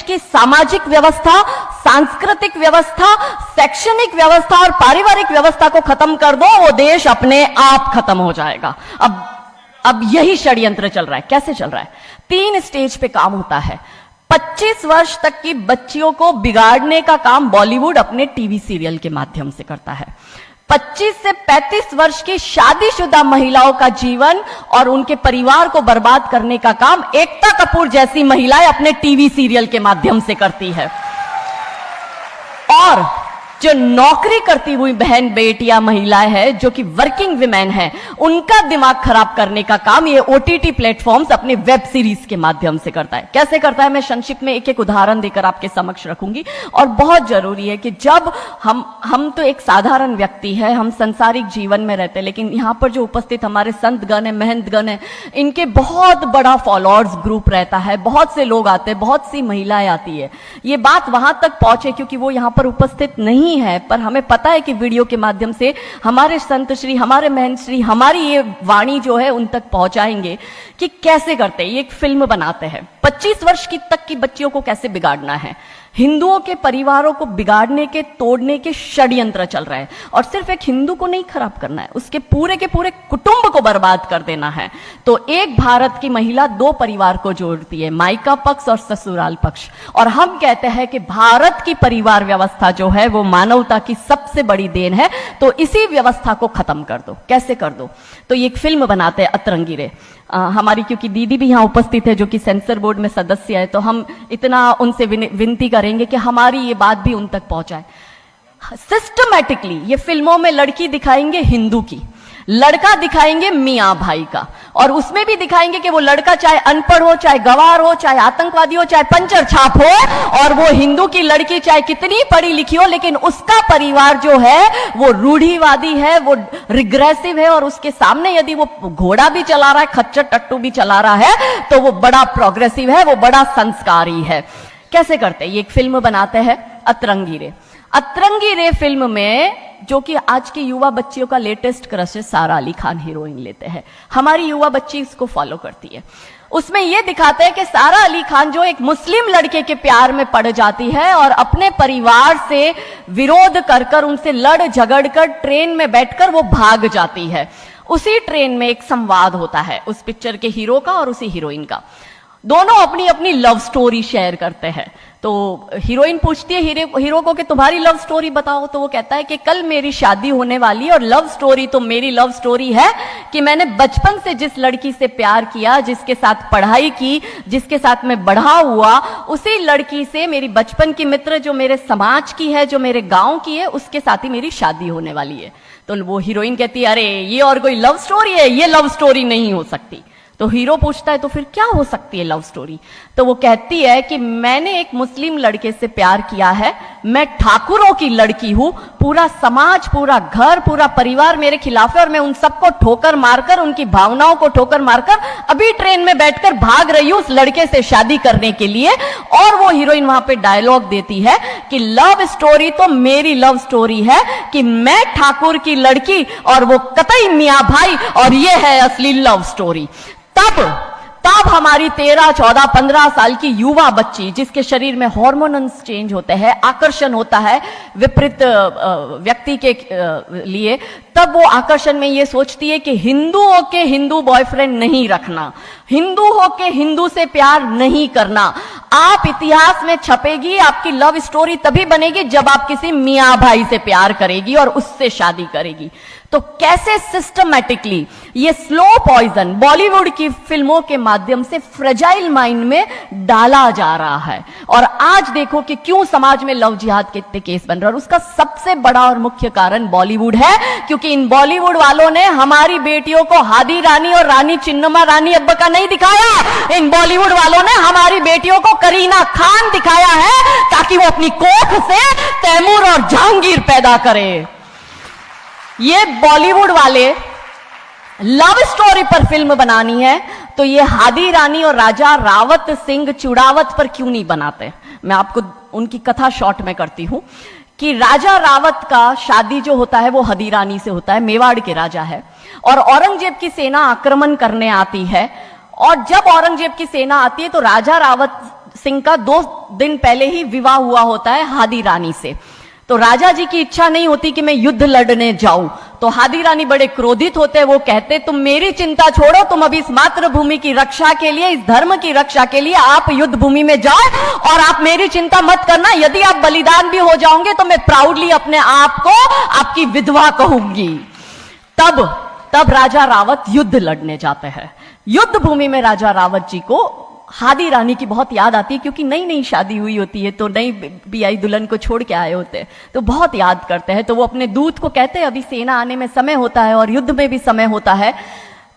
की सामाजिक व्यवस्था, सांस्कृतिक व्यवस्था, शैक्षणिक व्यवस्था और पारिवारिक व्यवस्था को खत्म कर दो, वो देश अपने आप खत्म हो जाएगा। अब यही षड्यंत्र चल रहा है। कैसे चल रहा है? 3 स्टेज पे काम होता है। 25 वर्ष तक की बच्चियों को बिगाड़ने का काम बॉलीवुड अपने टीवी सीरियल के माध्यम से करता है। 25 से 35 वर्ष की शादीशुदा महिलाओं का जीवन और उनके परिवार को बर्बाद करने का काम एकता कपूर जैसी महिलाएं अपने टीवी सीरियल के माध्यम से करती है। और जो नौकरी करती हुई बहन बेटियां महिलाएं हैं, जो कि वर्किंग विमेन हैं, उनका दिमाग खराब करने का काम ये ओटीटी प्लेटफॉर्म्स अपने वेब सीरीज के माध्यम से करता है। कैसे करता है, मैं संक्षिप्त में एक एक उदाहरण देकर आपके समक्ष रखूंगी। और बहुत जरूरी है कि जब हम तो एक साधारण व्यक्ति है, हम संसारिक जीवन में रहते हैं, लेकिन यहां पर जो उपस्थित हमारे संतगण है, महंतगण है, इनके बहुत बड़ा फॉलोअर्स ग्रुप रहता है, बहुत से लोग आते हैं, बहुत सी महिलाएं आती है। ये बात वहां तक पहुंचे क्योंकि वो यहां पर उपस्थित नहीं है, पर हमें पता है कि वीडियो के माध्यम से हमारे संत श्री, हमारे महंत श्री हमारी ये वाणी जो है उन तक पहुंचाएंगे कि कैसे करते हैं। ये एक फिल्म बनाते हैं 25 वर्ष तक की बच्चियों को कैसे बिगाड़ना है। हिंदुओं के परिवारों को बिगाड़ने के, तोड़ने के षड्यंत्र चल रहे हैं। और सिर्फ एक हिंदू को नहीं खराब करना है, उसके पूरे के पूरे कुटुंब को बर्बाद कर देना है। तो एक भारत की महिला 2 परिवार को जोड़ती है, मायका पक्ष और ससुराल पक्ष। और हम कहते हैं कि भारत की परिवार व्यवस्था जो है वो मानवता की सबसे बड़ी देन है। तो इसी व्यवस्था को खत्म कर दो। कैसे कर दो? तो ये एक फिल्म बनाते हैं अतरंगी रे। हमारी क्योंकि दीदी भी यहां उपस्थित है जो कि सेंसर बोर्ड में सदस्य है, तो हम इतना उनसे विनती करेंगे कि हमारी ये बात भी उन तक पहुंचाए। सिस्टमैटिकली ये फिल्मों में लड़की दिखाएंगे हिंदू की, लड़का दिखाएंगे मियां भाई का, और उसमें भी दिखाएंगे कि वो लड़का चाहे अनपढ़ हो, चाहे गवार हो, चाहे आतंकवादी हो, चाहे पंचर छाप हो, और वो हिंदू की लड़की चाहे कितनी पढ़ी लिखी हो, लेकिन उसका परिवार जो है वो रूढ़िवादी है, वो रिग्रेसिव है, और उसके सामने यदि वो घोड़ा भी चला रहा है, खच्चर टट्टू भी चला रहा है, तो वो बड़ा प्रोग्रेसिव है, वो बड़ा संस्कारी है। कैसे करते हैं? ये एक फिल्म बनाते हैं अतरंगी रे। अतरंगी रे फिल्म में, जो कि आज की युवा बच्चियों का लेटेस्ट क्रश है, सारा अली खान हीरोइन लेते हैं। हमारी युवा बच्ची इसको फॉलो करती है। उसमें यह दिखाते हैं कि सारा अली खान जो एक मुस्लिम लड़के के प्यार में पड़ जाती है और अपने परिवार से विरोध कर कर, उनसे लड़ झगड़ कर ट्रेन में बैठकर वो भाग जाती है। उसी ट्रेन में एक संवाद होता है उस पिक्चर के हीरो का और उसी हीरोइन का। दोनों अपनी अपनी लव स्टोरी शेयर करते हैं। तो हीरोइन पूछती है हीरो को कि तुम्हारी लव स्टोरी बताओ। तो वो कहता है कि कल मेरी शादी होने वाली, और लव स्टोरी तो मेरी लव स्टोरी है कि मैंने बचपन से जिस लड़की से प्यार किया, जिसके साथ पढ़ाई की, जिसके साथ मैं बढ़ा हुआ, उसी लड़की से, मेरी बचपन की मित्र जो मेरे समाज की है, जो मेरे गांव की है, उसके साथ ही मेरी शादी होने वाली है। तो वो हीरोइन कहती है अरे ये और कोई लव स्टोरी है, ये लव स्टोरी नहीं हो सकती। तो हीरो पूछता है तो फिर क्या हो सकती है लव स्टोरी? तो वो कहती है कि मैंने एक मुस्लिम लड़के से प्यार किया है, मैं ठाकुरों की लड़की हूं, पूरा समाज, पूरा घर, पूरा परिवार मेरे खिलाफ है, और मैं उन सबको ठोकर मारकर, उनकी भावनाओं को ठोकर मारकर अभी ट्रेन में बैठकर भाग रही हूं उस लड़के से शादी करने के लिए। और वो हीरोइन वहां पे डायलॉग देती है कि लव स्टोरी तो मेरी लव स्टोरी है कि मैं ठाकुर की लड़की और वो कतई मियां भाई, और ये है असली लव स्टोरी। तब हमारी 13, 14, 15 साल की युवा बच्ची, जिसके शरीर में हार्मोन्स चेंज होते हैं, आकर्षण होता है विपरीत व्यक्ति के लिए, तब वो आकर्षण में ये सोचती है कि हिंदुओं के हिंदू बॉयफ्रेंड नहीं रखना, हिंदू हो के हिंदू से प्यार नहीं करना। आप इतिहास में छपेगी, आपकी लव स्टोरी तभी बनेगी जब आप किसी मियां भाई से प्यार करेगी और उससे शादी करेगी। तो कैसे सिस्टमैटिकली ये स्लो पॉइजन बॉलीवुड की फिल्मों के माध्यम से फ्रेजाइल माइंड में डाला जा रहा है। और आज देखो कि क्यों समाज में लव जिहाद के इतने केस बन रहे हैं, और उसका सबसे बड़ा और मुख्य कारण बॉलीवुड है, क्योंकि इन बॉलीवुड वालों ने हमारी बेटियों को हादी रानी और रानी चिन्नमा रानी अब्बा का नहीं दिखाया। इन बॉलीवुड वालों ने हमारी बेटियों को करीना खान दिखाया है ताकि वो अपनी कोख से तैमूर और जहांगीर पैदा करे। ये बॉलीवुड वाले लव स्टोरी पर फिल्म बनानी है तो ये हादी रानी और राजा रावत सिंह चुड़ावत पर क्यों नहीं बनाते? मैं आपको उनकी कथा शॉर्ट में करती हूं कि राजा रावत का शादी जो होता है वो हदी रानी से होता है, मेवाड़ के राजा है, और औरंगजेब की सेना आक्रमण करने आती है। और जब औरंगजेब की सेना आती है तो राजा रावत सिंह का 2 दिन पहले ही विवाह हुआ होता है हादी रानी से। तो राजा जी की इच्छा नहीं होती कि मैं युद्ध लड़ने जाऊं, तो हादी रानी बड़े क्रोधित होते हैं। वो कहते तुम मेरी चिंता छोड़ो, तुम अभी इस मातृभूमि की रक्षा के लिए, इस धर्म की रक्षा के लिए आप युद्ध भूमि में जाओ और आप मेरी चिंता मत करना। यदि आप बलिदान भी हो जाओगे तो मैं प्राउडली अपने आप को आपकी विधवा कहूंगी। तब राजा रावत युद्ध लड़ने जाते हैं। युद्ध भूमि में राजा रावत जी को हादी रानी की बहुत याद आती है, क्योंकि नई नई शादी हुई होती है, तो नई बियाई दुल्हन को छोड़ के आए होते हैं, तो बहुत याद करते हैं। तो वो अपने दूत को कहते हैं अभी सेना आने में समय होता है और युद्ध में भी समय होता है,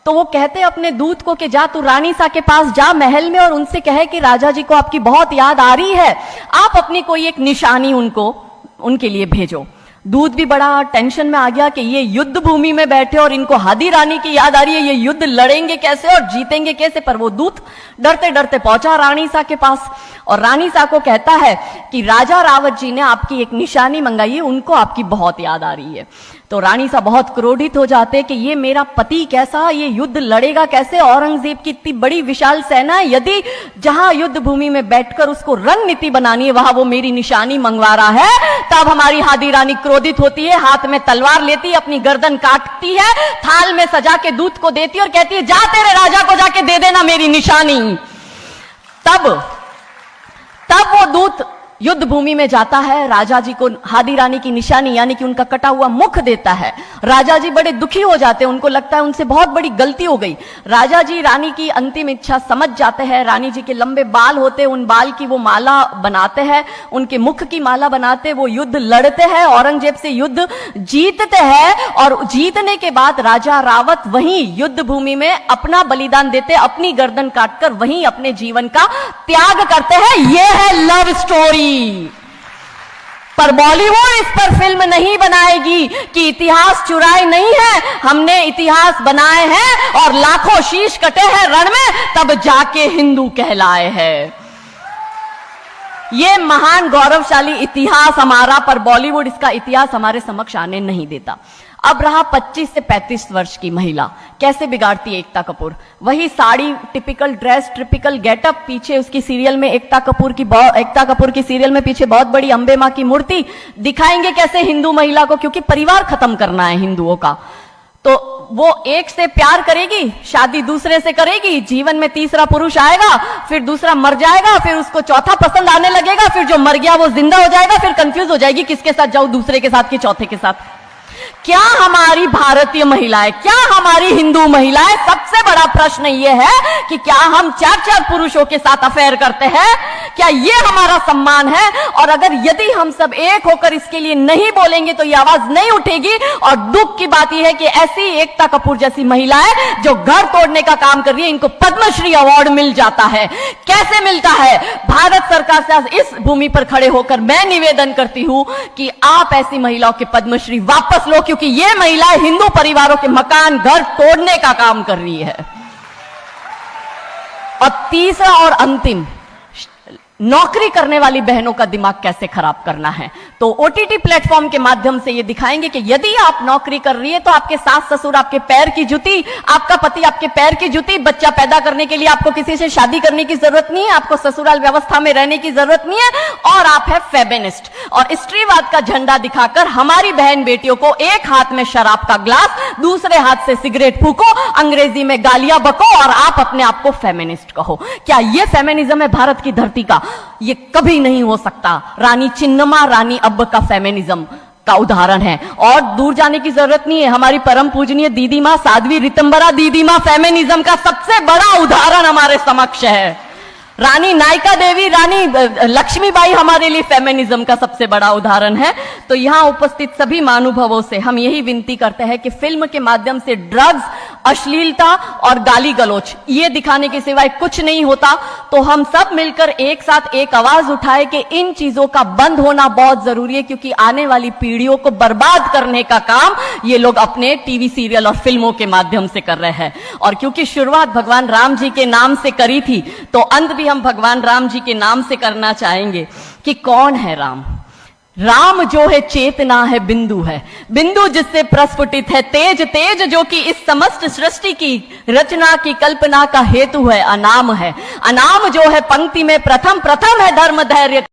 तो वो कहते हैं अपने दूत को कि जा तू रानी सा के पास जा महल में और उनसे कहे कि राजा जी को आपकी बहुत याद आ रही है, आप अपनी कोई एक निशानी उनके लिए भेजो। दूत भी बड़ा टेंशन में आ गया कि ये युद्ध भूमि में बैठे और इनको हादी रानी की याद आ रही है, ये युद्ध लड़ेंगे कैसे और जीतेंगे कैसे। पर वो दूत डरते डरते पहुंचा रानी सा के पास और रानी सा को कहता है कि राजा रावत जी ने आपकी एक निशानी मंगाई है, उनको आपकी बहुत याद आ रही है। तो रानी सा बहुत क्रोधित हो जाते कि ये मेरा पति कैसा, ये युद्ध लड़ेगा कैसे, औरंगजेब की इतनी बड़ी विशाल सेना है, यदि जहां युद्ध भूमि में बैठकर उसको रणनीति बनानी है वहां वो मेरी निशानी मंगवा रहा है। तब हमारी हादी रानी क्रोधित होती है, हाथ में तलवार लेती है, अपनी गर्दन काटती है, थाल में सजा के दूत को देती है और कहती है जा तेरे राजा को जाके दे देना मेरी निशानी। तब वो दूत युद्ध भूमि में जाता है, राजा जी को हादी रानी की निशानी यानी कि उनका कटा हुआ मुख देता है। राजा जी बड़े दुखी हो जाते हैं, उनको लगता है उनसे बहुत बड़ी गलती हो गई। राजा जी रानी की अंतिम इच्छा समझ जाते हैं। रानी जी के लंबे बाल होते हैं, उन बाल की वो माला बनाते हैं, उनके मुख की माला बनाते, वो युद्ध लड़ते हैं, औरंगजेब से युद्ध जीतते हैं और जीतने के बाद राजा रावत वहीं युद्ध भूमि में अपना बलिदान देते, अपनी गर्दन काटकर वहीं अपने जीवन का त्याग करते हैं। यह है लव स्टोरी। पर बॉलीवुड इस पर फिल्म नहीं बनाएगी कि इतिहास चुराए नहीं है, हमने इतिहास बनाए हैं और लाखों शीश कटे हैं रण में, तब जाके हिंदू कहलाए हैं। ये महान गौरवशाली इतिहास हमारा, पर बॉलीवुड इसका इतिहास हमारे समक्ष आने नहीं देता। अब रहा 25 से 35 वर्ष की महिला, कैसे बिगाड़ती है एकता कपूर। वही sari, typical dress, typical getup, पीछे उसकी सीरियल में एकता कपूर की सीरियल में पीछे बहुत बड़ी अंबे मां की मूर्ति। दिखाएंगे कैसे हिंदू महिला को, क्योंकि परिवार खत्म करना है हिंदुओं का। तो वो एक से प्यार करेगी, शादी दूसरे से करेगी, जीवन में तीसरा पुरुष आएगा, फिर दूसरा मर जाएगा, फिर उसको चौथा पसंद आने लगेगा, फिर जो मर गया वो जिंदा हो जाएगा, फिर कंफ्यूज हो जाएगी किसके साथ जाऊं, दूसरे के साथ कि चौथे के साथ। क्या हमारी भारतीय महिलाएं, क्या हमारी हिंदू महिलाएं, सबसे बड़ा प्रश्न यह है कि क्या हम 4-4 पुरुषों के साथ अफेयर करते हैं? क्या ये हमारा सम्मान है? और अगर यदि हम सब एक होकर इसके लिए नहीं बोलेंगे तो ये आवाज नहीं उठेगी। और दुख की बात यह है कि ऐसी एकता कपूर जैसी महिलाएं जो घर तोड़ने का काम कर रही है, इनको पद्मश्री अवार्ड मिल जाता है। कैसे मिलता है? भारत सरकार से इस भूमि पर खड़े होकर मैं निवेदन करती हूं कि आप ऐसी महिलाओं के पद्मश्री वापस लो, क्योंकि ये महिलाएं हिंदू परिवारों के मकान, घर तोड़ने का काम कर रही है। और तीसरा और अंतिम, नौकरी करने वाली बहनों का दिमाग कैसे खराब करना है। तो ओटीटी प्लेटफॉर्म के माध्यम से ये दिखाएंगे कि यदि आप नौकरी कर रही है तो आपके सास ससुर आपके पैर की जूती, आपका पति आपके पैर की जूती। बच्चा पैदा करने के लिए आपको किसी से शादी करने की जरूरत नहीं है, आपको ससुराल व्यवस्था में रहने की जरूरत नहीं है, और आप है फेमिनिस्ट। और स्त्रीवाद का झंडा दिखाकर हमारी बहन बेटियों को एक हाथ में शराब का ग्लास, दूसरे हाथ से सिगरेट फूको, अंग्रेजी में गालियां बको और आप अपने आप को फेमिनिस्ट कहो। क्या यह फेमिनिज्म है भारत की धरती का? ये कभी नहीं हो सकता। रानी चिन्नमा, रानी अब्ब का फेमिनिज्म का उदाहरण है, और दूर जाने की जरूरत नहीं है। हमारी परम पूजनीय दीदी मां साध्वी रितंबरा दीदी मां फेमिनिज्म का सबसे बड़ा उदाहरण हमारे समक्ष है। रानी नायका देवी, रानी लक्ष्मीबाई हमारे लिए फेमिनिज्म का सबसे बड़ा उदाहरण है। तो यहां उपस्थित सभी महानुभावों से हम यही विनती करते हैं कि फिल्म के माध्यम से ड्रग्स, अश्लीलता और गाली गलौच ये दिखाने के सिवाय कुछ नहीं होता। तो हम सब मिलकर एक साथ एक आवाज उठाए कि इन चीजों का बंद होना बहुत जरूरी है, क्योंकि आने वाली पीढ़ियों को बर्बाद करने का काम ये लोग अपने टीवी सीरियल और फिल्मों के माध्यम से कर रहे हैं। और क्योंकि शुरुआत भगवान राम जी के नाम से करी थी, तो अंत भी हम भगवान राम जी के नाम से करना चाहेंगे कि कौन है राम। राम जो है चेतना है, बिंदु है, बिंदु जिससे प्रस्फुटित है तेज, तेज जो कि इस समस्त सृष्टि की रचना की कल्पना का हेतु है, अनाम है, अनाम जो है पंक्ति में प्रथम, प्रथम है धर्म धैर्य